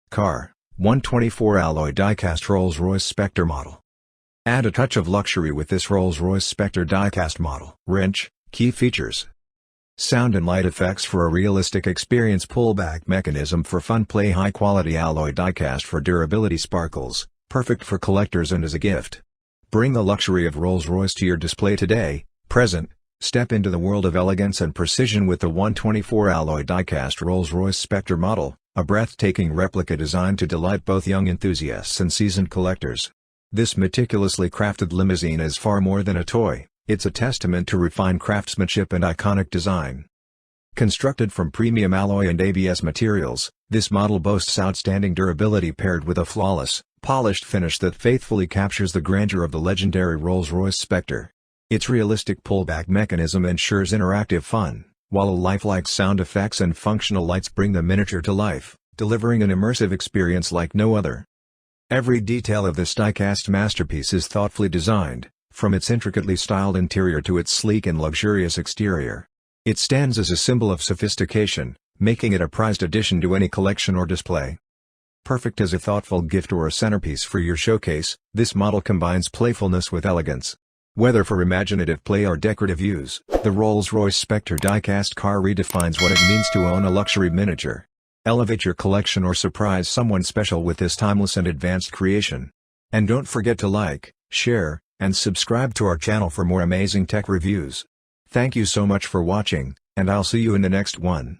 Car, 124 alloy diecast Rolls-Royce Spectre model. Add a touch of luxury with this Rolls-Royce Spectre diecast model. Wrench, key features. Sound and light effects for a realistic experience. Pullback mechanism for fun play. High quality alloy diecast for durability. Sparkles, perfect for collectors and as a gift. Bring the luxury of Rolls-Royce to your display today, present. Step into the world of elegance and precision with the 124 alloy diecast Rolls-Royce Spectre model, a breathtaking replica designed to delight both young enthusiasts and seasoned collectors. This meticulously crafted limousine is far more than a toy, it's a testament to refined craftsmanship and iconic design. Constructed from premium alloy and ABS materials, this model boasts outstanding durability paired with a flawless, polished finish that faithfully captures the grandeur of the legendary Rolls-Royce Spectre. Its realistic pullback mechanism ensures interactive fun, while lifelike sound effects and functional lights bring the miniature to life, delivering an immersive experience like no other. Every detail of this diecast masterpiece is thoughtfully designed, from its intricately styled interior to its sleek and luxurious exterior. It stands as a symbol of sophistication, making it a prized addition to any collection or display. Perfect as a thoughtful gift or a centerpiece for your showcase, this model combines playfulness with elegance. Whether for imaginative play or decorative use, the Rolls-Royce Spectre diecast car redefines what it means to own a luxury miniature. Elevate your collection or surprise someone special with this timeless and advanced creation. And don't forget to like, share, and subscribe to our channel for more amazing tech reviews. Thank you so much for watching, and I'll see you in the next one.